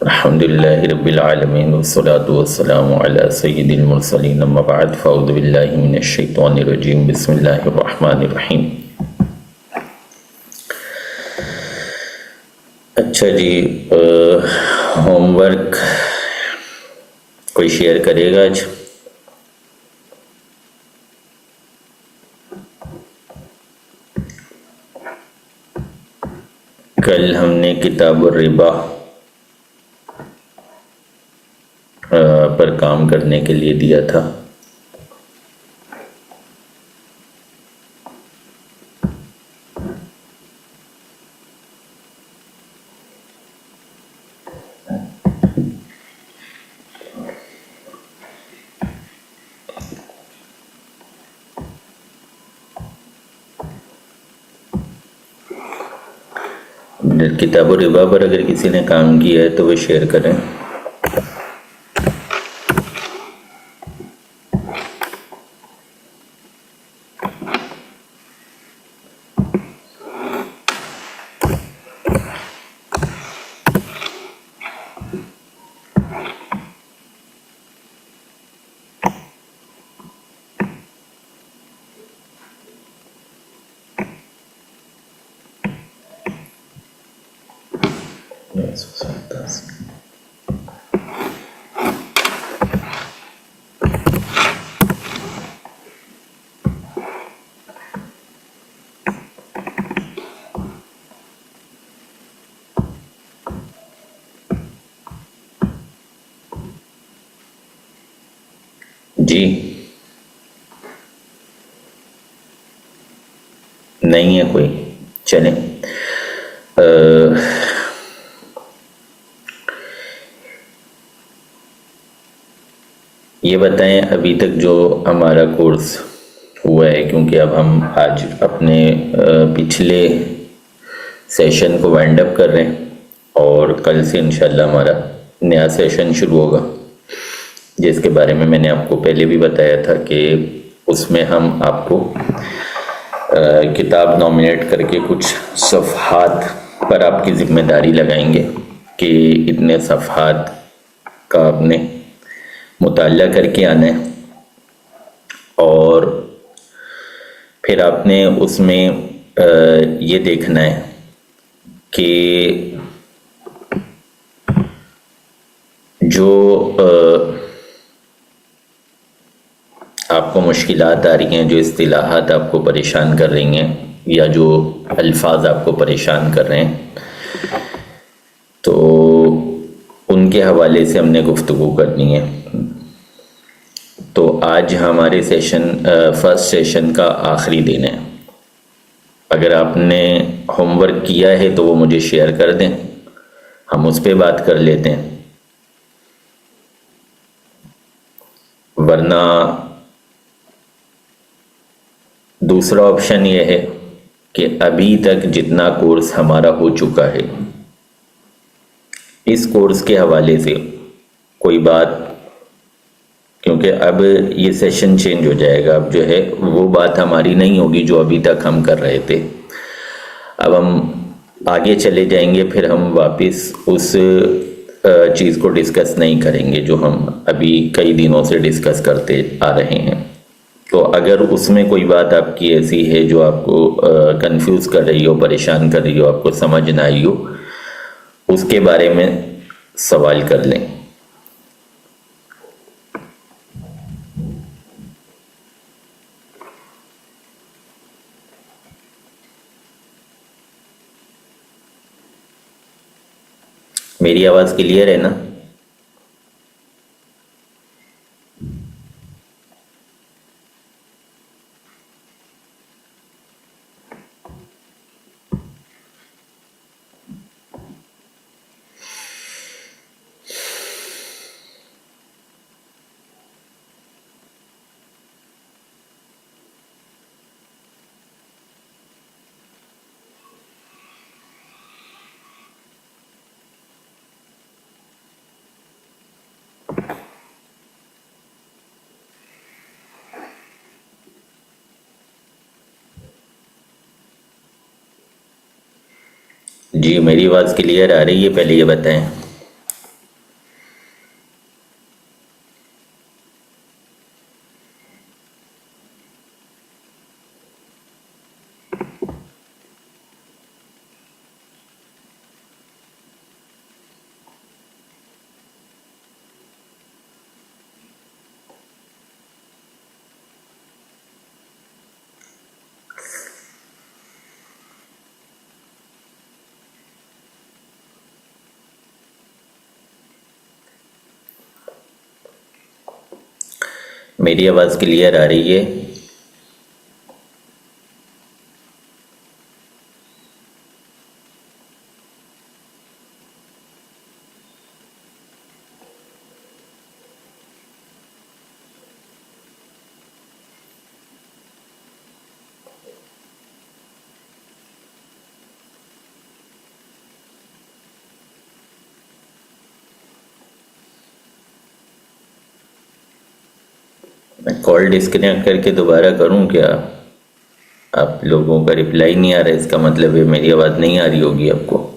الحمد لله رب العالمين والصلاة والسلام على سيد المرسلين اما بعد فاعوذ بالله من الشيطان الرجيم بسم الله الرحمن الرحيم۔ اچھا جی، ہوم ورک کوئی شیئر کرے گا آج؟ کل ہم نے کتاب الربا پر کام کرنے کے لیے دیا تھا۔ کتاب الربا پر اگر کسی نے کام کیا ہے تو وہ شیئر کریں۔ جی نہیں ہے کوئی، چلیں۔ یہ بتائیں ابھی تک جو ہمارا کورس ہوا ہے، کیونکہ اب ہم آج اپنے پچھلے سیشن کو وائنڈ اپ کر رہے ہیں اور کل سے انشاءاللہ ہمارا نیا سیشن شروع ہوگا، جس کے بارے میں نے آپ کو پہلے بھی بتایا تھا کہ اس میں ہم آپ کو کتاب نامینیٹ کر کے کچھ صفحات پر آپ کی ذمہ داری لگائیں گے کہ اتنے صفحات کا آپ نے مطالعہ کر کے آنا ہے، اور پھر آپ نے اس میں یہ دیکھنا ہے کہ جو آپ کو مشکلات آ رہی ہیں، جو اصطلاحات آپ کو پریشان کر رہی ہیں یا جو الفاظ آپ کو پریشان کر رہے ہیں، تو ان کے حوالے سے ہم نے گفتگو کرنی ہے۔ تو آج ہمارے فرسٹ سیشن کا آخری دن ہے۔ اگر آپ نے ہوم ورک کیا ہے تو وہ مجھے شیئر کر دیں، ہم اس پہ بات کر لیتے ہیں، ورنہ دوسرا آپشن یہ ہے کہ ابھی تک جتنا کورس ہمارا ہو چکا ہے، اس کورس کے حوالے سے کوئی بات، کیونکہ اب یہ سیشن چینج ہو جائے گا، اب جو ہے وہ بات ہماری نہیں ہوگی جو ابھی تک ہم کر رہے تھے، اب ہم آگے چلے جائیں گے، پھر ہم واپس اس چیز کو ڈسکس نہیں کریں گے جو ہم ابھی کئی دنوں سے ڈسکس کرتے آ رہے ہیں۔ تو اگر اس میں کوئی بات آپ کی ایسی ہے جو آپ کو کنفیوز کر رہی ہو، پریشان کر رہی ہو، آپ کو سمجھ نہ آئی ہو، اس کے بارے میں سوال کر لیں۔ میری آواز کلیئر ہے نا؟ جی میری آواز کلیئر آ رہی ہے؟ پہلے یہ بتائیں۔ میری آواز کلیئر آ رہی ہے؟ میں کال ڈسکنیکٹ کر کے دوبارہ کروں کیا؟ آپ لوگوں کا رپلائی نہیں آ رہا ہے، اس کا مطلب ہے میری آواز نہیں آ رہی ہوگی آپ کو۔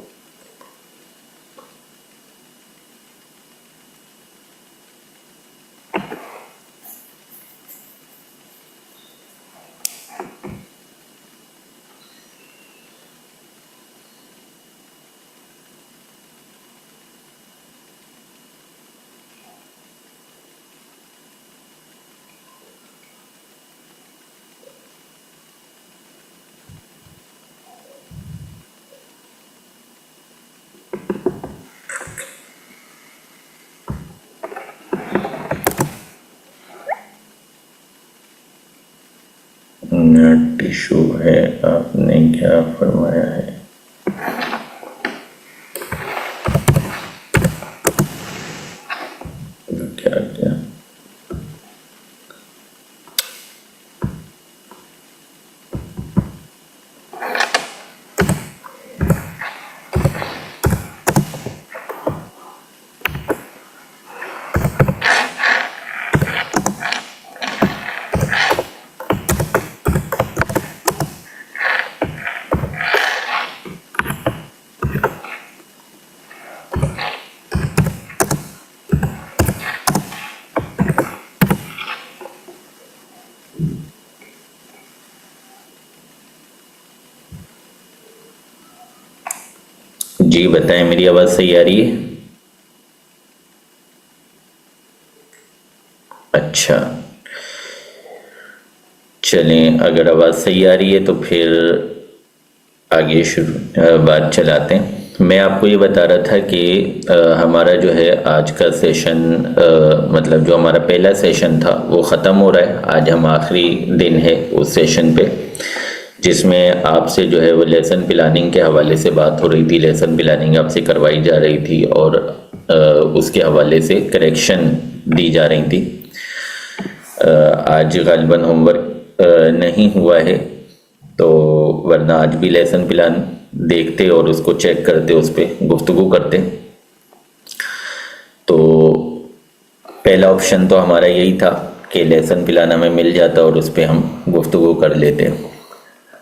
نیٹ ایشو ہے، آپ نے کیا فرمایا ہے؟ کیا کیا؟ جی بتائیں، میری آواز صحیح آ رہی ہے؟ اچھا چلیں، اگر آواز صحیح آ رہی ہے تو پھر آگے بات چلاتے ہیں۔ میں آپ کو یہ بتا رہا تھا کہ ہمارا جو ہے آج کا سیشن، مطلب جو ہمارا پہلا سیشن تھا وہ ختم ہو رہا ہے۔ آج ہم آخری دن ہے اس سیشن پہ، جس میں آپ سے جو ہے وہ لیسن پلاننگ کے حوالے سے بات ہو رہی تھی۔ لیسن پلاننگ آپ سے کروائی جا رہی تھی اور اس کے حوالے سے کریکشن دی جا رہی تھی۔ آج غالباً ہوم ورک نہیں ہوا ہے، تو ورنہ آج بھی لیسن پلان دیکھتے اور اس کو چیک کرتے، اس پہ گفتگو کرتے۔ تو پہلا آپشن تو ہمارا یہی تھا کہ لیسن پلان ہمیں مل جاتا اور اس پہ ہم گفتگو کر لیتے۔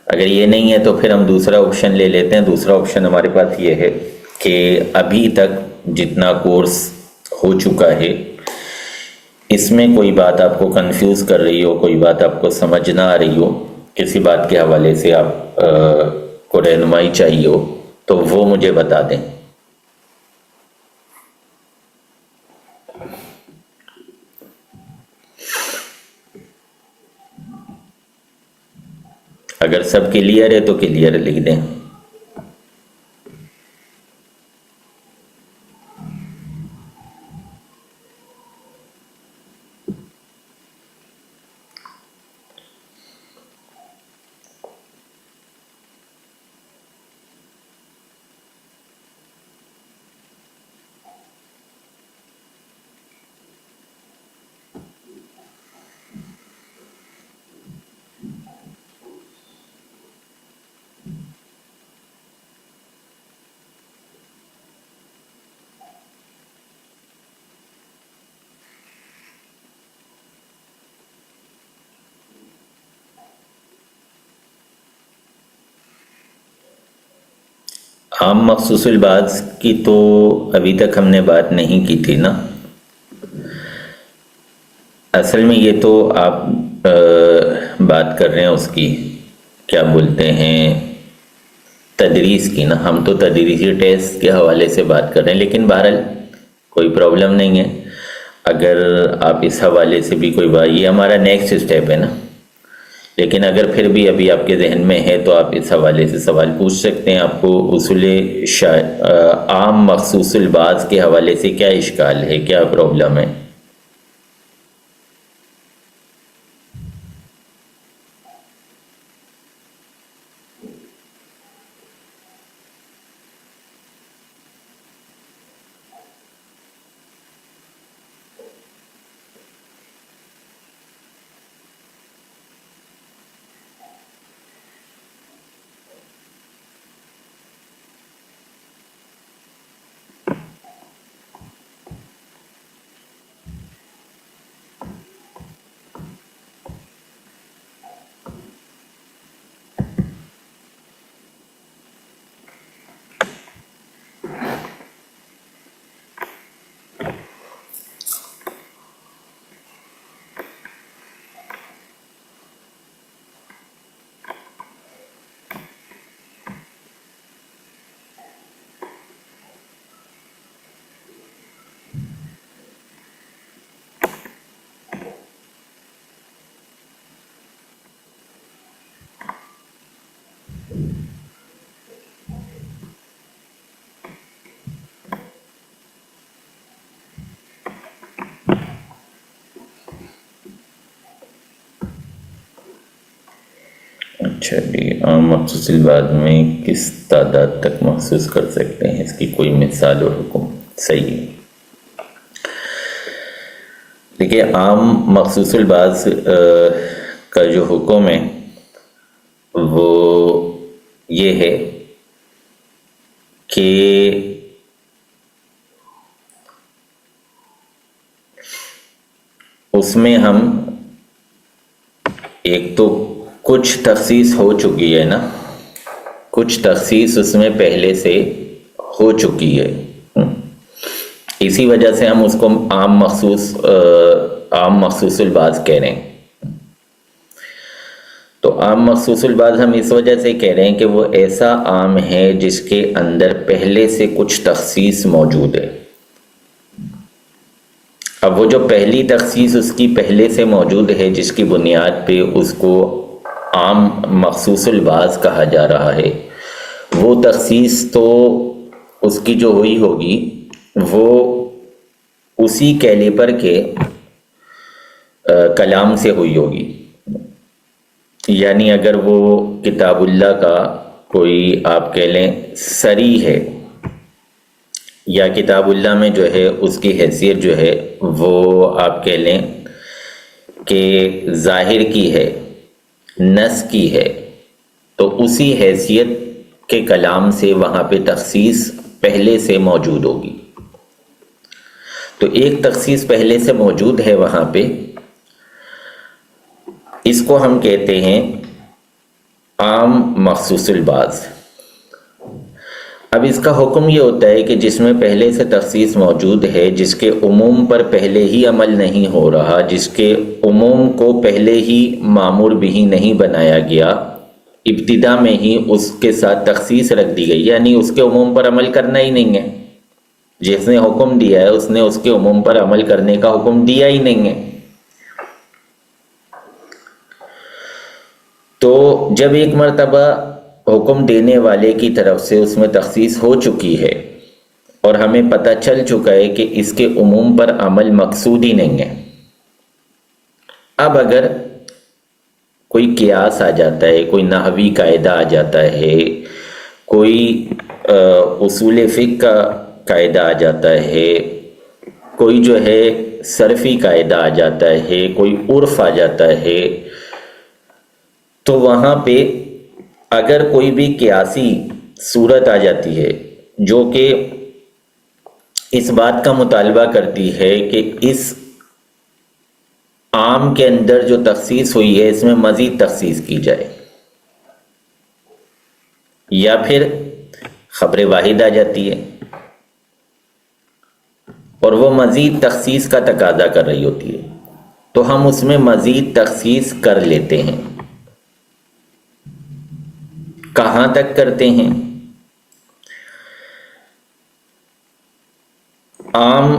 اگر یہ نہیں ہے تو پھر ہم دوسرا آپشن لے لیتے ہیں۔ دوسرا آپشن ہمارے پاس یہ ہے کہ ابھی تک جتنا کورس ہو چکا ہے، اس میں کوئی بات آپ کو کنفیوز کر رہی ہو، کوئی بات آپ کو سمجھ نہ آ رہی ہو، کسی بات کے حوالے سے آپ کو رہنمائی چاہیے ہو، تو وہ مجھے بتا دیں۔ اگر سب کلیئر ہے تو کلیئر لکھ دیں۔ عام مخصوص الباس کی تو ابھی تک ہم نے بات نہیں کی تھی نا۔ اصل میں یہ تو آپ بات کر رہے ہیں اس کی، کیا بولتے ہیں، تدریس کی نا۔ ہم تو تدریسی ٹیسٹ کے حوالے سے بات کر رہے ہیں، لیکن بہرحال کوئی پرابلم نہیں ہے۔ اگر آپ اس حوالے سے بھی کوئی بات، یہ ہمارا نیکسٹ اسٹیپ ہے نا، لیکن اگر پھر بھی ابھی آپ کے ذہن میں ہے تو آپ اس حوالے سے سوال پوچھ سکتے ہیں۔ آپ کو اصول عام مخصوص الباس کے حوالے سے کیا اشکال ہے، کیا پرابلم ہے؟ اچھا جی، عام مخصوص الباز میں کس تعداد تک محسوس کر سکتے ہیں، اس کی کوئی مثال اور حکم؟ صحیح ہے۔ دیکھیے، عام مخصوص الباز کا جو حکم ہے وہ یہ ہے کہ اس میں ہم ایک تو کچھ تخصیص ہو چکی ہے نا، کچھ تخصیص اس میں پہلے سے ہو چکی ہے، اسی وجہ سے ہم اس کو عام مخصوص الباز کہہ رہے ہیں۔ تو عام مخصوص الباز ہم اس وجہ سے کہہ رہے ہیں کہ وہ ایسا عام ہے جس کے اندر پہلے سے کچھ تخصیص موجود ہے۔ اب وہ جو پہلی تخصیص اس کی پہلے سے موجود ہے، جس کی بنیاد پہ اس کو عام مخصوص الباز کہا جا رہا ہے، وہ تخصیص تو اس کی جو ہوئی ہوگی وہ اسی کیلیبر کے کلام سے ہوئی ہوگی۔ یعنی اگر وہ کتاب اللہ کا کوئی آپ کہہ لیں سری ہے، یا کتاب اللہ میں جو ہے اس کی حیثیت جو ہے وہ آپ کہہ لیں کہ ظاہر کی ہے، نص کی ہے، تو اسی حیثیت کے کلام سے وہاں پہ تخصیص پہلے سے موجود ہوگی۔ تو ایک تخصیص پہلے سے موجود ہے وہاں پہ، اس کو ہم کہتے ہیں عام مخصوص الباز۔ اب اس کا حکم یہ ہوتا ہے کہ جس میں پہلے سے تخصیص موجود ہے، جس کے عموم پر پہلے ہی عمل نہیں ہو رہا، جس کے عموم کو پہلے ہی مامور بھی نہیں بنایا گیا، ابتدا میں ہی اس کے ساتھ تخصیص رکھ دی گئی، یعنی اس کے عموم پر عمل کرنا ہی نہیں ہے۔ جس نے حکم دیا ہے اس نے اس کے عموم پر عمل کرنے کا حکم دیا ہی نہیں ہے۔ تو جب ایک مرتبہ حکم دینے والے کی طرف سے اس میں تخصیص ہو چکی ہے اور ہمیں پتہ چل چکا ہے کہ اس کے عموم پر عمل مقصود ہی نہیں ہے، اب اگر کوئی قیاس آ جاتا ہے، کوئی نحوی قاعدہ آ جاتا ہے، کوئی اصول فقہ کا قاعدہ آ جاتا ہے، کوئی جو ہے صرفی قاعدہ آ جاتا ہے، کوئی عرف آ جاتا ہے، تو وہاں پہ اگر کوئی بھی قیاسی صورت آ جاتی ہے جو کہ اس بات کا مطالبہ کرتی ہے کہ اس عام کے اندر جو تخصیص ہوئی ہے اس میں مزید تخصیص کی جائے، یا پھر خبر واحد آ جاتی ہے اور وہ مزید تخصیص کا تقاضا کر رہی ہوتی ہے، تو ہم اس میں مزید تخصیص کر لیتے ہیں۔ کہاں تک کرتے ہیں؟ عام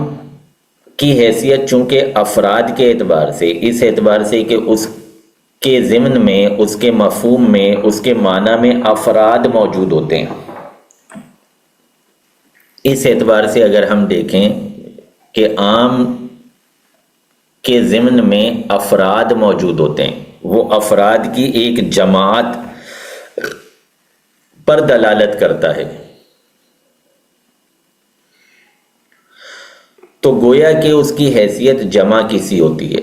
کی حیثیت چونکہ افراد کے اعتبار سے، اس اعتبار سے کہ اس کے ضمن میں، اس کے مفہوم میں، اس کے معنی میں افراد موجود ہوتے ہیں، اس اعتبار سے اگر ہم دیکھیں کہ عام کے ضمن میں افراد موجود ہوتے ہیں، وہ افراد کی ایک جماعت پر دلالت کرتا ہے، تو گویا کہ اس کی حیثیت جمع کسی ہوتی ہے،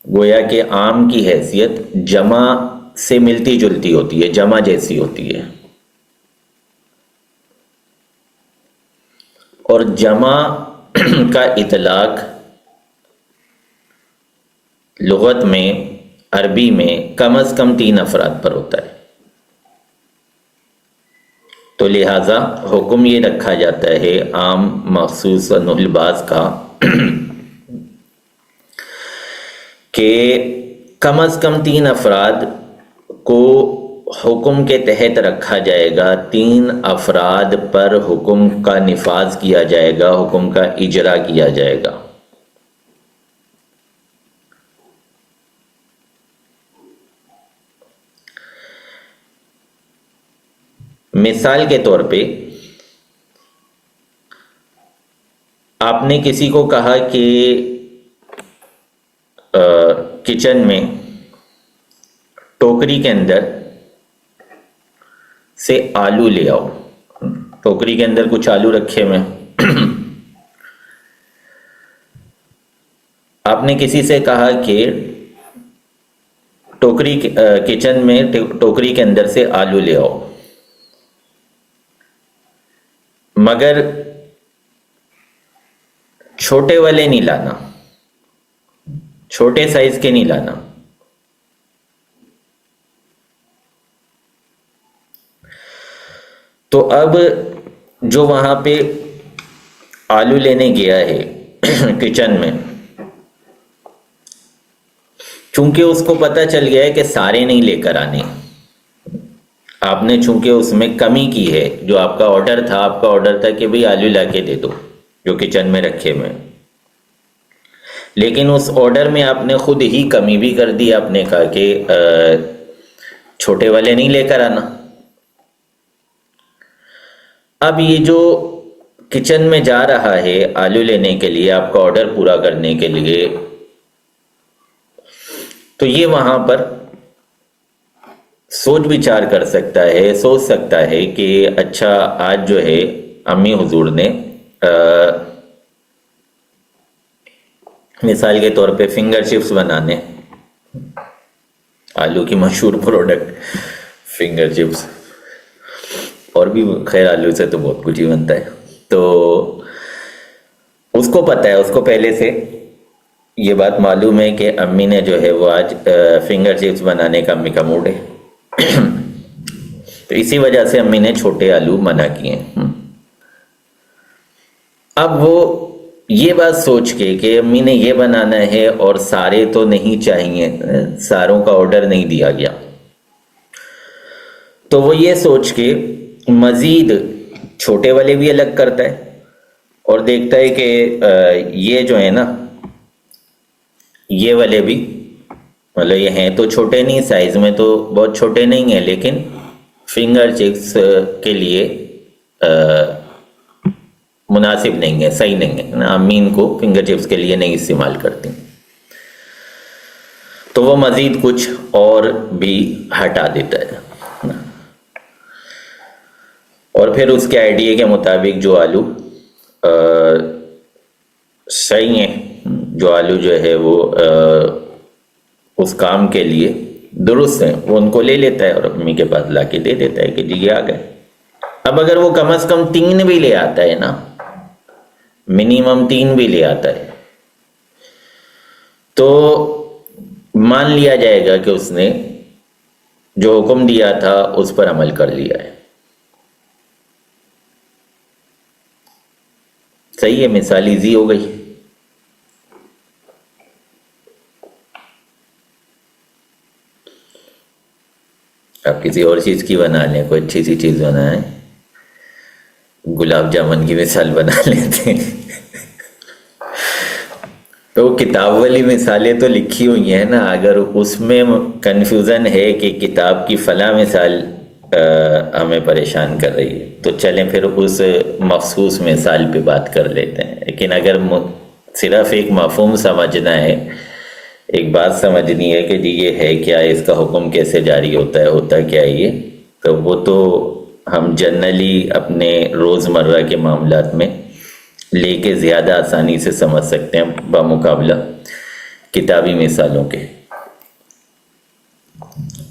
گویا کہ عام کی حیثیت جمع سے ملتی جلتی ہوتی ہے، جمع جیسی ہوتی ہے، اور جمع کا اطلاق لغت میں، عربی میں کم از کم 3 افراد پر ہوتا ہے۔ تو لہٰذا حکم یہ رکھا جاتا ہے عام مخصوص الباز کا کہ کم از کم 3 افراد کو حکم کے تحت رکھا جائے گا، 3 افراد پر حکم کا نفاذ کیا جائے گا، حکم کا اجرا کیا جائے گا۔ مثال کے طور پہ آپ نے کسی کو کہا کہ کچن میں ٹوکری کے اندر سے آلو لے آؤ. ٹوکری کے اندر کچھ آلو رکھے ہوئے. آپ نے کسی سے کہا کہ ٹوکری کچن میں ٹوکری کے اندر سے آلو لے آؤ، مگر چھوٹے والے نہیں لانا، چھوٹے سائز کے نہیں لانا. تو اب جو وہاں پہ آلو لینے گیا ہے کچن میں، چونکہ اس کو پتہ چل گیا ہے کہ سارے نہیں لے کر آنے، آپ نے چونکہ اس میں کمی کی ہے. جو آپ کا آرڈر تھا، آپ کا آرڈر تھا کہ بھئی آلو لا کے دے دو جو کچن میں رکھے ہوئے، لیکن اس آرڈر میں آپ نے خود ہی کمی بھی کر دی. آپ نے کہا کہ چھوٹے والے نہیں لے کر آنا. اب یہ جو کچن میں جا رہا ہے آلو لینے کے لیے، آپ کا آرڈر پورا کرنے کے لیے، تو یہ وہاں پر سوچ بچار کر سکتا ہے، سوچ سکتا ہے کہ اچھا آج جو ہے امی حضور نے مثال کے طور پہ فنگر چپس بنانے، آلو کی مشہور پروڈکٹ فنگر چپس، اور بھی خیر آلو سے تو بہت کچھ ہی بنتا ہے. تو اس کو پتہ ہے، اس کو پہلے سے یہ بات معلوم ہے کہ امی نے جو ہے وہ آج فنگر چپس بنانے کا امی کا موڈ ہے. تو اسی وجہ سے امی نے چھوٹے آلو منع کیے. اب وہ یہ بات سوچ کے کہ امی نے یہ بنانا ہے اور سارے تو نہیں چاہیے، ساروں کا آرڈر نہیں دیا گیا، تو وہ یہ سوچ کے مزید چھوٹے والے بھی الگ کرتا ہے اور دیکھتا ہے کہ یہ جو ہے نا، یہ والے بھی مطلب یہ ہیں تو چھوٹے نہیں، سائز میں تو بہت چھوٹے نہیں ہیں، لیکن فنگر چپس کے لیے مناسب نہیں ہے، صحیح نہیں ہے. امی ان کو فنگر چپس کے لیے نہیں استعمال کرتی. تو وہ مزید کچھ اور بھی ہٹا دیتا ہے، اور پھر اس کے آئیڈیا کے مطابق جو آلو صحیح ہیں، جو آلو جو ہے وہ اس کام کے لیے درست ہیں، وہ ان کو لے لیتا ہے اور امی کے پاس لا کے دے دیتا ہے کہ جی یہ آ گئے. اب اگر وہ کم از کم 3 بھی لے آتا ہے نا، منیمم 3 بھی لے آتا ہے، تو مان لیا جائے گا کہ اس نے جو حکم دیا تھا اس پر عمل کر لیا ہے. صحیح ہے، مثال ایزی ہو گئی. آپ کسی اور چیز کی بنا لیں، کوئی اچھی سی چیز بنائیں، گلاب جامن کی مثال بنا لیتے ہیں. تو کتاب والی مثالیں تو لکھی ہوئی ہیں نا، اگر اس میں کنفیوژن ہے کہ کتاب کی فلاں مثال ہمیں پریشان کر رہی ہے، تو چلیں پھر اس مخصوص مثال پہ بات کر لیتے ہیں. لیکن اگر صرف ایک مفہوم سمجھنا ہے، ایک بات سمجھنی ہے کہ جی یہ ہے کیا، اس کا حکم کیسے جاری ہوتا ہے، ہوتا کیا ہے یہ، تو وہ تو ہم جنرلی اپنے روزمرہ کے معاملات میں لے کے زیادہ آسانی سے سمجھ سکتے ہیں بمقابلہ کتابی مثالوں کے.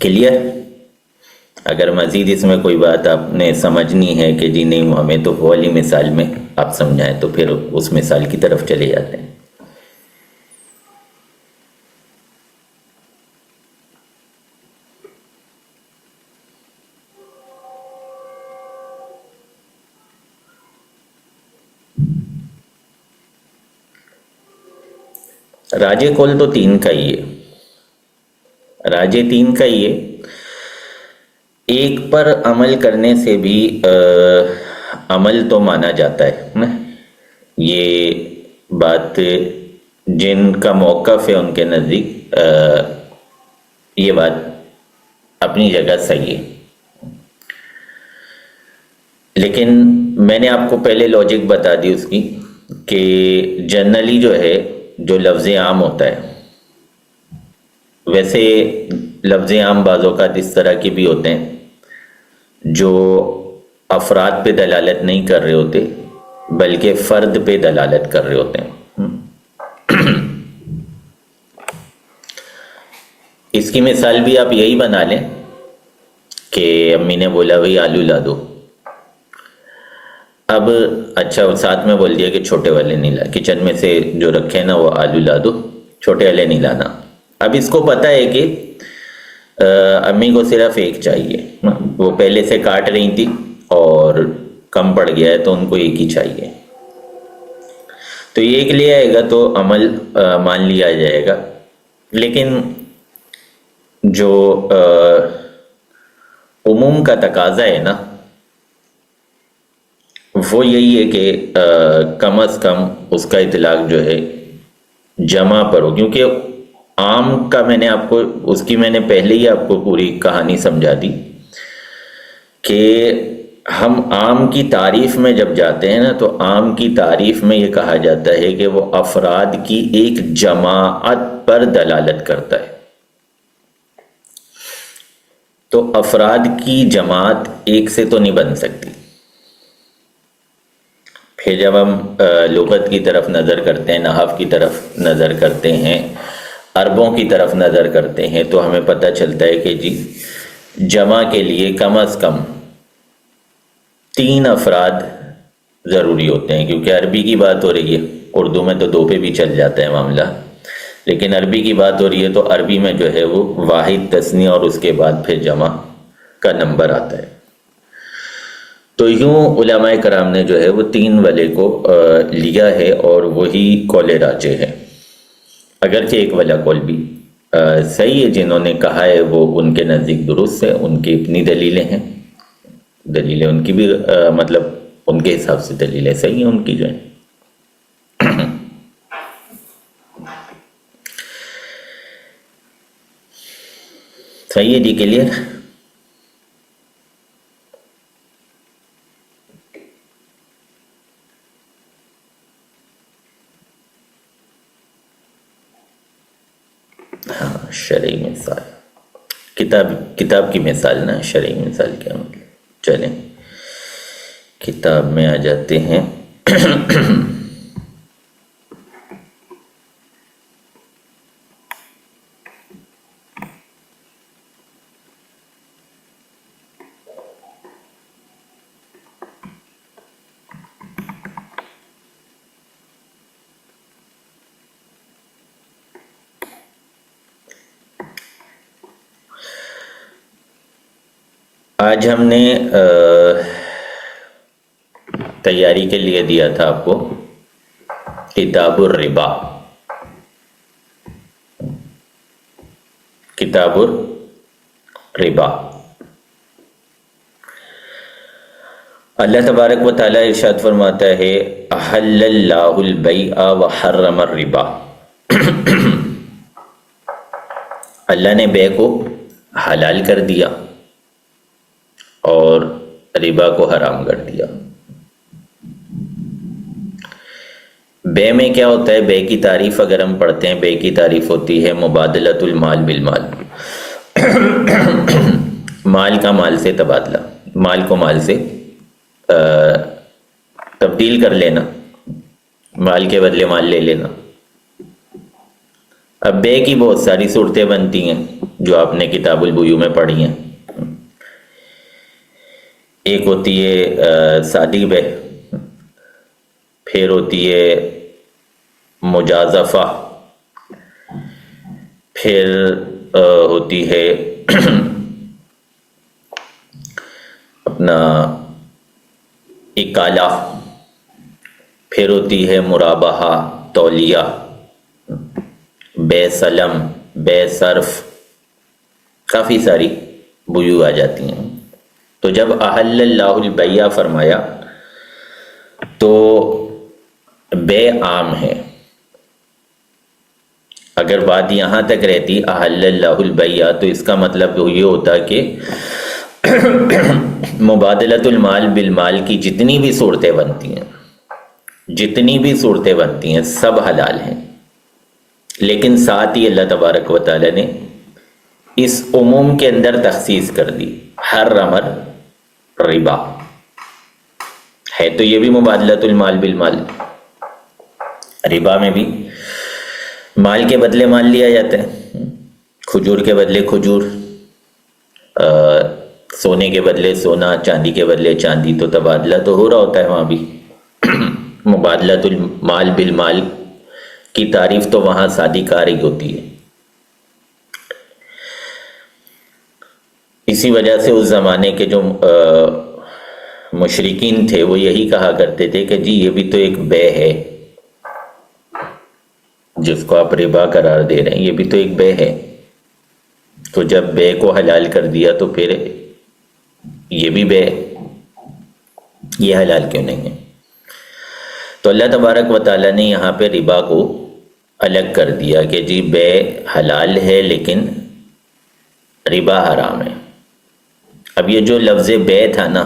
کلیئر؟ اگر مزید اس میں کوئی بات آپ نے سمجھنی ہے کہ جی نہیں ہمیں تو وہ والی مثال میں آپ سمجھائیں، تو پھر اس مثال کی طرف چلے جاتے ہیں. راجے کول تو 3 کا ہی ہے، راجے 3 کا ہی ہے. ایک پر عمل کرنے سے بھی عمل تو مانا جاتا ہے نا. یہ بات جن کا موقف ہے ان کے نزدیک یہ بات اپنی جگہ صحیح ہے. لیکن میں نے آپ کو پہلے لاجک بتا دی اس کی کہ جنرلی جو ہے جو لفظ عام ہوتا ہے، ویسے لفظ عام بعض اوقات اس طرح کے بھی ہوتے ہیں جو افراد پہ دلالت نہیں کر رہے ہوتے بلکہ فرد پہ دلالت کر رہے ہوتے ہیں. اس کی مثال بھی آپ یہی بنا لیں کہ امی نے بولا بھائی آلو لا دو. اب اچھا ساتھ میں بول دیا کہ چھوٹے والے نہیں لا، کچن میں سے جو رکھے نا وہ آلو لا دو، چھوٹے والے نہیں لانا. اب اس کو پتہ ہے کہ امی کو صرف ایک چاہیے، وہ پہلے سے کاٹ رہی تھی اور کم پڑ گیا ہے تو ان کو ایک ہی چاہیے. تو یہ ایک لے آئے گا تو عمل مان لیا جائے گا. لیکن جو عموم کا تقاضا ہے نا وہ یہی ہے کہ کم از کم اس کا اطلاق جو ہے جمع پر ہو، کیونکہ عام کا میں نے پہلے ہی آپ کو پوری کہانی سمجھا دی کہ ہم عام کی تعریف میں جب جاتے ہیں نا تو عام کی تعریف میں یہ کہا جاتا ہے کہ وہ افراد کی ایک جماعت پر دلالت کرتا ہے. تو افراد کی جماعت ایک سے تو نہیں بن سکتی. پھر جب ہم لغت کی طرف نظر کرتے ہیں، نحو کی طرف نظر کرتے ہیں، عربوں کی طرف نظر کرتے ہیں تو ہمیں پتہ چلتا ہے کہ جی جمع کے لیے کم از کم 3 افراد ضروری ہوتے ہیں. کیونکہ عربی کی بات ہو رہی ہے، اردو میں تو 2 پہ بھی چل جاتا ہے معاملہ، لیکن عربی کی بات ہو رہی ہے تو عربی میں جو ہے وہ واحد تثنیہ اور اس کے بعد پھر جمع کا نمبر آتا ہے. تو یوں علماء کرام نے جو ہے وہ 3 والے کو لیا ہے اور وہی قول راجح ہے. اگرچہ ایک والا قول بھی صحیح ہے، جنہوں نے کہا ہے وہ ان کے نزدیک درست ہے، ان کی اپنی دلیلیں ہیں، دلیلیں ان کی بھی مطلب ان کے حساب سے دلیلیں صحیح ہیں ان کی جو ہیں. صحیح ہے جی، کلیئر. ہاں شرعی مثال، کتاب کی مثال نا، شرعی مثال کیا مطلب. چلیں کتاب میں آ جاتے ہیں. آج ہم نے تیاری کے لیے دیا تھا آپ کو کتاب الربا. کتاب الربا اللہ تبارک و تعالی ارشاد فرماتا ہے احل اللہ البیع وحرم الربا. اللہ نے بے کو حلال کر دیا اور ربا کو حرام کر دیا. بے میں کیا ہوتا ہے؟ بے کی تعریف اگر ہم پڑھتے ہیں، بے کی تعریف ہوتی ہے مبادلۃ المال بالمال، مال کا مال سے تبادلہ، مال کو مال سے تبدیل کر لینا، مال کے بدلے مال لے لینا. اب بے کی بہت ساری صورتیں بنتی ہیں جو آپ نے کتاب البیوع میں پڑھی ہیں. ایک ہوتی ہے سادی بے، پھر ہوتی ہے مجازفہ، پھر ہوتی ہے اپنا اکالہ، پھر ہوتی ہے مرابحہ، تولیہ، بے سلم، بے صرف، کافی ساری بیوع آ جاتی ہیں. تو جب احل اللہ البیع فرمایا تو بے عام ہے. اگر بات یہاں تک رہتی احل اللہ البیع تو اس کا مطلب یہ ہوتا کہ مبادلۃ المال بالمال کی جتنی بھی صورتیں بنتی ہیں سب حلال ہیں. لیکن ساتھ ہی اللہ تبارک و تعالی نے اس عموم کے اندر تخصیص کر دی، حرم ربا ہے تو یہ بھی مبادلۃ المال بالمال، ربا میں بھی مال کے بدلے مال لیا جاتا ہے، کھجور کے بدلے کھجور، سونے کے بدلے سونا، چاندی کے بدلے چاندی، تو تبادلہ تو ہو رہا ہوتا ہے وہاں بھی۔ مبادلۃ المال بالمال کی تعریف تو وہاں سادی کاری ہوتی ہے۔ اسی وجہ سے اس زمانے کے جو مشرکین تھے وہ یہی کہا کرتے تھے کہ جی یہ بھی تو ایک بے ہے، جس کو آپ ربا قرار دے رہے ہیں یہ بھی تو ایک بے ہے، تو جب بے کو حلال کر دیا تو پھر یہ بھی بے، یہ حلال کیوں نہیں ہے؟ تو اللہ تبارک و تعالیٰ نے یہاں پہ ربا کو الگ کر دیا کہ جی بے حلال ہے لیکن ربا حرام ہے۔ اب یہ جو لفظ بے تھا نا،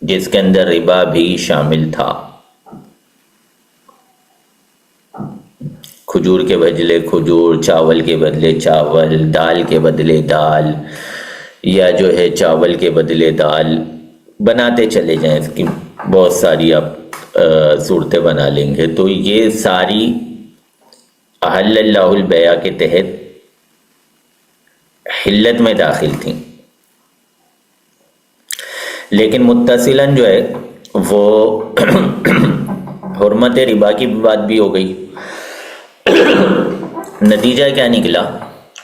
جس کے اندر ربا بھی شامل تھا، کھجور کے بدلے کھجور، چاول کے بدلے چاول، دال کے بدلے دال، یا جو ہے چاول کے بدلے دال، بناتے چلے جائیں، اس کی بہت ساری آپ صورتیں بنا لیں گے، تو یہ ساری احل اللہ البیع کے تحت حلت میں داخل تھیں، لیکن متصلاً جو ہے وہ حرمت ربا کی بات بھی ہو گئی۔ نتیجہ کیا نکلا؟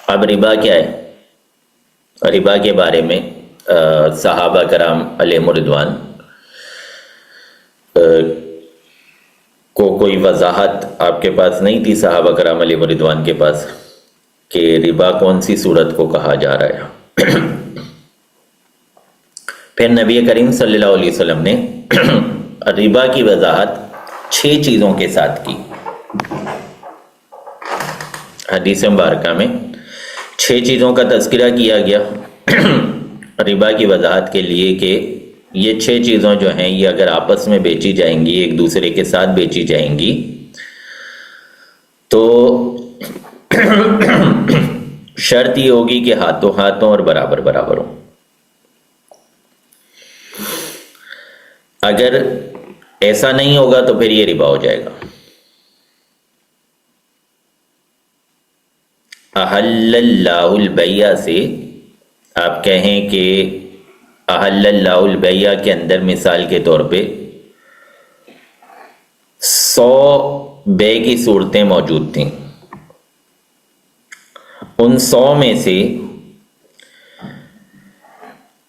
اب ربا کیا ہے؟ ربا کے بارے میں صحابہ کرام علیہم رضوان کو کوئی وضاحت آپ کے پاس نہیں تھی، صحابہ کرام علیہم رضوان کے پاس، کہ ربا کون سی صورت کو کہا جا رہا ہے۔ پھر نبی کریم صلی اللہ علیہ وسلم نے ربا کی وضاحت 6 چیزوں کے ساتھ کی۔ حدیث مبارکہ میں 6 چیزوں کا تذکرہ کیا گیا ربا کی وضاحت کے لیے، کہ یہ 6 چیزوں جو ہیں یہ اگر آپس میں بیچی جائیں گی، ایک دوسرے کے ساتھ بیچی جائیں گی، تو شرط یہ ہوگی کہ ہاتھوں ہاتھوں اور برابر برابر ہوں۔ اگر ایسا نہیں ہوگا تو پھر یہ ربا ہو جائے گا۔ احل اللہ البیع سے آپ کہیں کہ احل اللہ البیع کے اندر مثال کے طور پہ 100 بے کی صورتیں موجود تھیں، ان 100 میں سے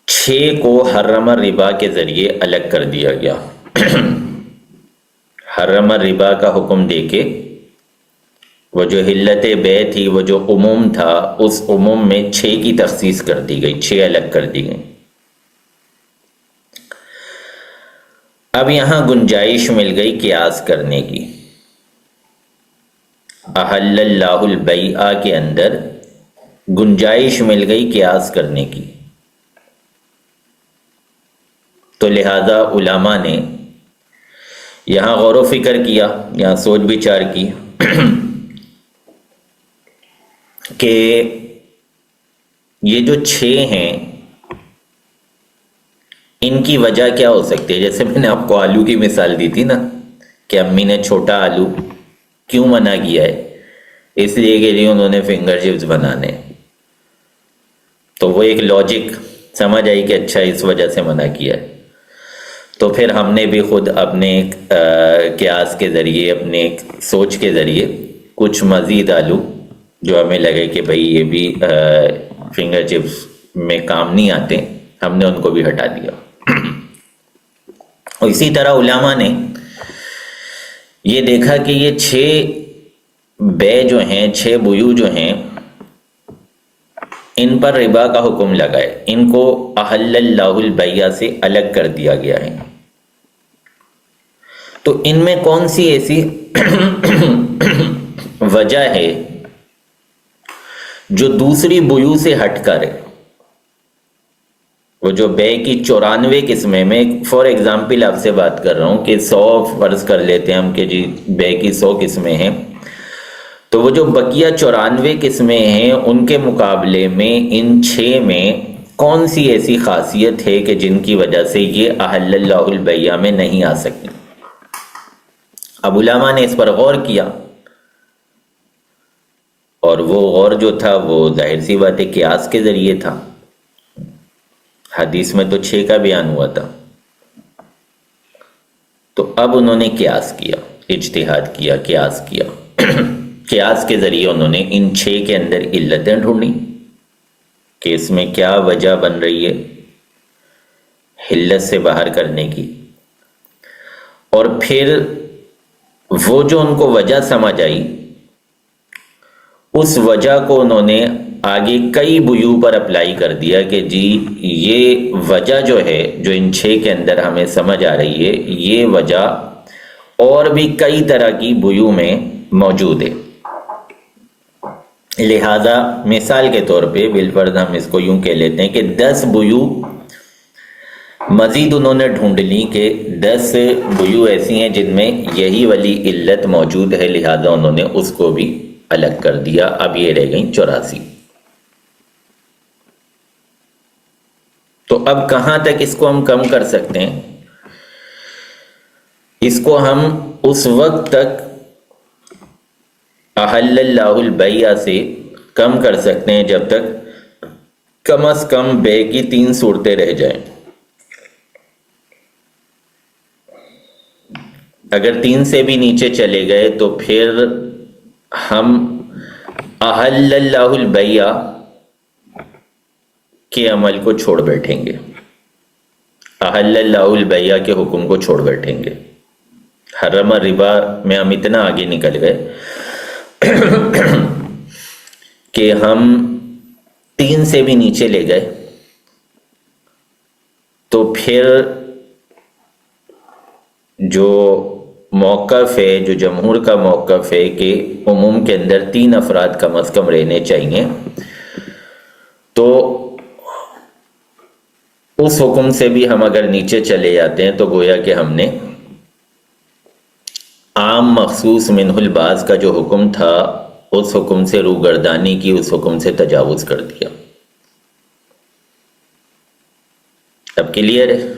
6 کو حرم الربا کے ذریعے الگ کر دیا گیا۔ حرم الربا کا حکم دے کے وہ جو حلت بے تھی، وہ جو عموم تھا، اس عموم میں 6 کی تخصیص کر دی گئی، 6 الگ کر دی گئی۔ اب یہاں گنجائش مل گئی قیاس کرنے کی۔ احل اللہ البیع کے اندر گنجائش مل گئی قیاس کرنے کی، تو لہذا علماء نے یہاں غور و فکر کیا، یہاں سوچ بچار کی کہ یہ جو 6 ہیں ان کی وجہ کیا ہو سکتی ہے؟ جیسے میں نے آپ کو آلو کی مثال دی تھی نا، کہ امی نے چھوٹا آلو کیوں منع کیا ہے؟ اس لیے کہ جی انہوں نے فنگر چپس بنانے، تو وہ ایک لاجک سمجھ آئی کہ اچھا اس وجہ سے منع کیا ہے۔ تو پھر ہم نے بھی خود اپنے قیاس کے ذریعے، اپنے سوچ کے ذریعے کچھ مزید آلو جو ہمیں لگے کہ بھئی یہ بھی فنگر چپس میں کام نہیں آتے، ہم نے ان کو بھی ہٹا دیا۔ اور اسی طرح علماء نے یہ دیکھا کہ یہ 6 بے جو ہیں، 6 بیوع جو ہیں، ان پر ربا کا حکم لگا ہے، ان کو احل اللہ البیع سے الگ کر دیا گیا ہے۔ تو ان میں کون سی ایسی وجہ ہے جو دوسری بیوع سے ہٹ کر ہے؟ وہ جو بے کی 94 قسمیں، میں فار ایگزامپل آپ سے بات کر رہا ہوں کہ 100 فرض کر لیتے ہیں ہم کہ جی بے کی 100 قسمیں ہیں، تو وہ جو بقیہ 94 قسمیں ہیں ان کے مقابلے میں ان 6 میں کون سی ایسی خاصیت ہے کہ جن کی وجہ سے یہ احل اللہ البیع میں نہیں آ سکتی؟ اب علماء نے اس پر غور کیا، اور وہ غور جو تھا وہ ظاہر سی بات ہے قیاس کے ذریعے تھا۔ حدیث میں تو 6 کا بیان ہوا تھا، تو اب انہوں نے قیاس کیا، اجتہاد کیا، قیاس کیا۔ قیاس کے ذریعے انہوں نے ان 6 کے اندر علتیں ڈھونڈی کہ اس میں کیا وجہ بن رہی ہے حلت سے باہر کرنے کی، اور پھر وہ جو ان کو وجہ سمجھ آئی اس وجہ کو انہوں نے آگے کئی بیوع پر اپلائی کر دیا کہ جی یہ وجہ جو ہے جو ان 6 کے اندر ہمیں سمجھ آ رہی ہے، یہ وجہ اور بھی کئی طرح کی بیوع میں موجود ہے۔ لہذا مثال کے طور پہ بالفرض ہم اس کو یوں کہہ لیتے ہیں کہ 10 بیوع مزید انہوں نے ڈھونڈ لی کہ 10 بیوع ایسی ہیں جن میں یہی والی علت موجود ہے، لہذا انہوں نے اس کو بھی الگ کر دیا۔ اب یہ رہ گئیں 84۔ تو اب کہاں تک اس کو ہم کم کر سکتے ہیں؟ اس کو ہم اس وقت تک احل اللہ البیع سے کم کر سکتے ہیں جب تک کم از کم بے کی 3 صورتیں رہ جائیں۔ اگر 3 سے بھی نیچے چلے گئے تو پھر ہم احل اللہ البیع کے عمل کو چھوڑ بیٹھیں گے، احل اللہ البیع کے حکم کو چھوڑ بیٹھیں گے۔ حرم الربا میں ہم اتنا آگے نکل گئے کہ ہم 3 سے بھی نیچے لے گئے تو پھر جو موقف ہے، جو جمہور کا موقف ہے کہ عموم کے اندر 3 افراد کم از کم رہنے چاہیے، تو اس حکم سے بھی ہم اگر نیچے چلے جاتے ہیں تو گویا کہ ہم نے عام مخصوص منہ البعض کا جو حکم تھا اس حکم سے روگردانی کی، اس حکم سے تجاوز کر دیا۔ اب کلیئر ہے؟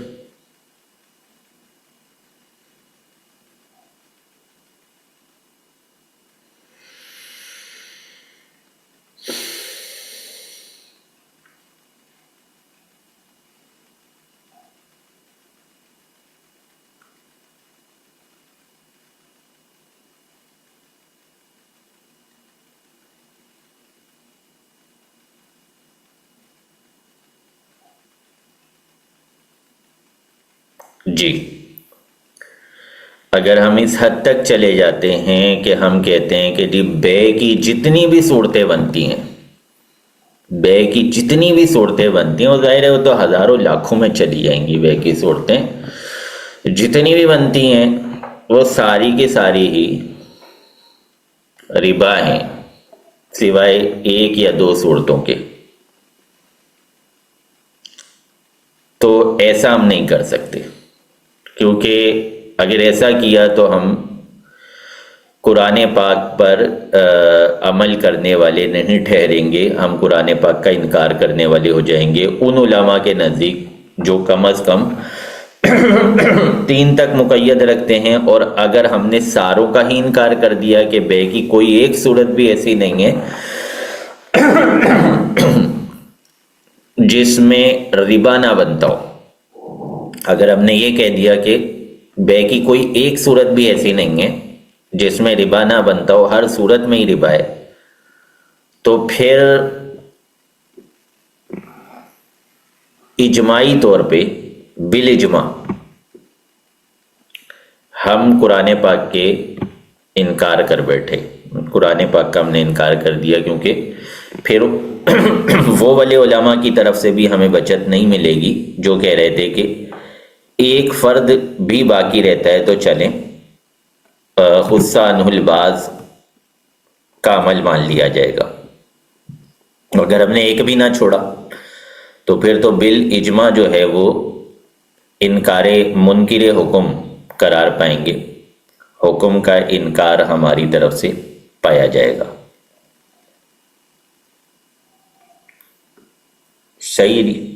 جی، اگر ہم اس حد تک چلے جاتے ہیں کہ ہم کہتے ہیں کہ جی بے کی جتنی بھی صورتیں بنتی ہیں، بے کی جتنی بھی صورتیں بنتی ہیں، وہ ظاہر ہے وہ تو ہزاروں لاکھوں میں چلی جائیں گی، بے کی صورتیں جتنی بھی بنتی ہیں وہ ساری کی ساری ہی ربا ہیں، سوائے 1 یا 2 صورتوں کے۔ تو ایسا ہم نہیں کر سکتے، کیونکہ اگر ایسا کیا تو ہم قرآن پاک پر عمل کرنے والے نہیں ٹھہریں گے، ہم قرآن پاک کا انکار کرنے والے ہو جائیں گے ان علماء کے نزدیک جو کم از کم 3 تک مقید رکھتے ہیں۔ اور اگر ہم نے ساروں کا ہی انکار کر دیا کہ بے کی کوئی ایک صورت بھی ایسی نہیں ہے جس میں ربا نہ بنتا ہو، اگر ہم نے یہ کہہ دیا کہ بے کی کوئی ایک صورت بھی ایسی نہیں ہے جس میں ربا نہ بنتا ہو، ہر صورت میں ہی ربا ہے، تو پھر اجماعی طور پہ بالاجماع ہم قرآن پاک کے انکار کر بیٹھے، قرآن پاک کا ہم نے انکار کر دیا، کیونکہ پھر وہ والے علماء کی طرف سے بھی ہمیں بچت نہیں ملے گی جو کہہ رہے تھے کہ ایک فرد بھی باقی رہتا ہے تو چلیں خص عنہ البعض کا عمل مان لیا جائے گا، اگر ہم نے ایک بھی نہ چھوڑا تو پھر تو بالاجماع جو ہے وہ انکار منکر حکم قرار پائیں گے، حکم کا انکار ہماری طرف سے پایا جائے گا۔ صحیح نہیں؟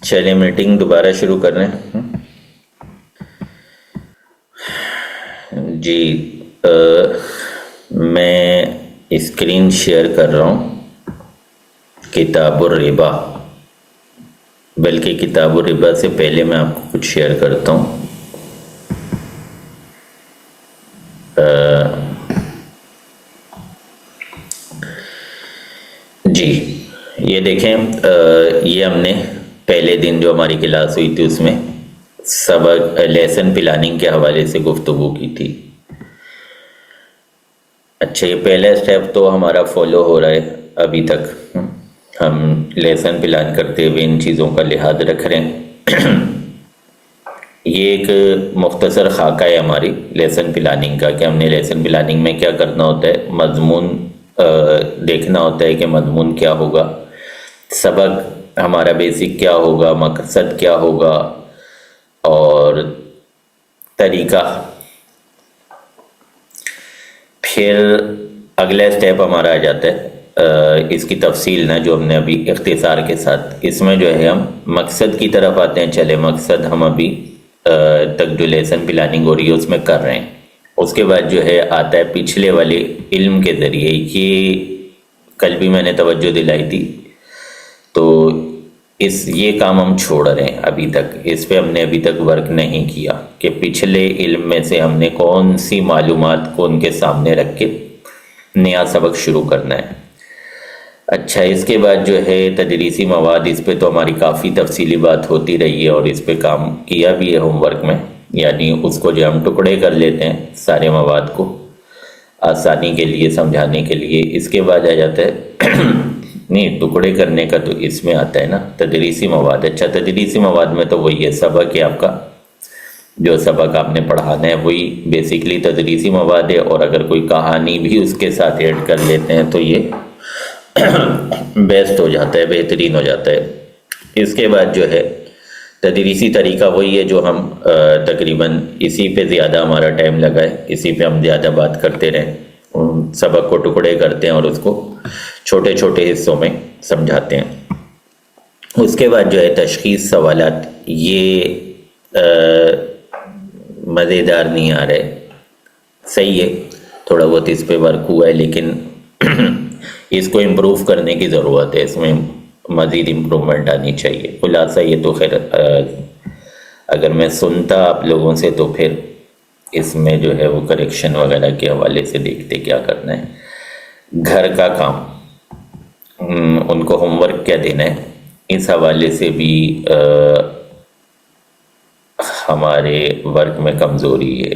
چلے میٹنگ دوبارہ شروع کر رہے ہیں. جی میں اسکرین شیئر کر رہا ہوں کتاب الربا. بلکہ کتاب الربا سے پہلے میں آپ کو کچھ شیئر کرتا ہوں. جی یہ دیکھیں، یہ ہم نے پہلے دن جو ہماری کلاس ہوئی تھی اس میں سبق لیسن پلاننگ کے حوالے سے گفتگو کی تھی. اچھا، یہ پہلا اسٹیپ تو ہمارا فالو ہو رہا ہے ابھی تک. ہم لیسن پلان کرتے ہوئے ان چیزوں کا لحاظ رکھ رہے ہیں. یہ ایک مختصر خاکہ ہے ہماری لیسن پلاننگ کا کہ ہم نے لیسن پلاننگ میں کیا کرنا ہوتا ہے. مضمون دیکھنا ہوتا ہے کہ مضمون کیا ہوگا، سبق ہمارا بیسک کیا ہوگا، مقصد کیا ہوگا، اور طریقہ. پھر اگلا اسٹیپ ہمارا آ جاتا ہے اس کی تفصیل نہ، جو ہم نے ابھی اختصار کے ساتھ اس میں جو ہے ہم مقصد کی طرف آتے ہیں. چلے مقصد ہم ابھی تک جو لیسن پلاننگ ہو رہی ہے اس میں کر رہے ہیں. اس کے بعد جو ہے آتا ہے پچھلے والے علم کے ذریعے. یہ کل بھی میں نے توجہ دلائی تھی، تو یہ کام ہم چھوڑ رہے ہیں ابھی تک. اس پہ ہم نے ابھی تک ورک نہیں کیا کہ پچھلے علم میں سے ہم نے کون سی معلومات کو ان کے سامنے رکھ کے نیا سبق شروع کرنا ہے. اچھا، اس کے بعد جو ہے تدریسی مواد، اس پہ تو ہماری کافی تفصیلی بات ہوتی رہی ہے اور اس پہ کام کیا بھی ہے ہوم ورک میں. یعنی اس کو جو ہم ٹکڑے کر لیتے ہیں سارے مواد کو آسانی کے لیے سمجھانے کے لیے. اس کے بعد آ جاتا ہے نہیں، ٹکڑے کرنے کا تو اس میں آتا ہے نا تدریسی مواد. اچھا، تدریسی مواد میں تو وہی ہے سبق ہے آپ کا، جو سبق آپ نے پڑھانا ہے وہی بیسکلی تدریسی مواد ہے. اور اگر کوئی کہانی بھی اس کے ساتھ ایڈ کر لیتے ہیں تو یہ بیسٹ ہو جاتا ہے، بہترین ہو جاتا ہے. اس کے بعد جو ہے تدریسی طریقہ وہی ہے جو ہم تقریباً اسی پہ زیادہ ہمارا ٹائم لگا ہے، اسی پہ ہم زیادہ بات کرتے رہیں. سبق کو ٹکڑے کرتے ہیں اور اس کو چھوٹے چھوٹے حصوں میں سمجھاتے ہیں. اس کے بعد جو ہے تشخیص سوالات، یہ مزیدار نہیں آ رہے. صحیح ہے، تھوڑا بہت اس پہ ورک ہوا ہے لیکن اس کو امپروو کرنے کی ضرورت ہے. اس میں مزید امپرومنٹ آنی چاہیے. خلاصہ یہ تو خیر اگر میں سنتا آپ لوگوں سے تو پھر اس میں جو ہے وہ کریکشن وغیرہ کے حوالے سے دیکھتے کیا کرنا ہے. گھر کا کام، ان کو ہوم ورک کیا دینا ہے، اس حوالے سے بھی ہمارے ورک میں کمزوری ہے.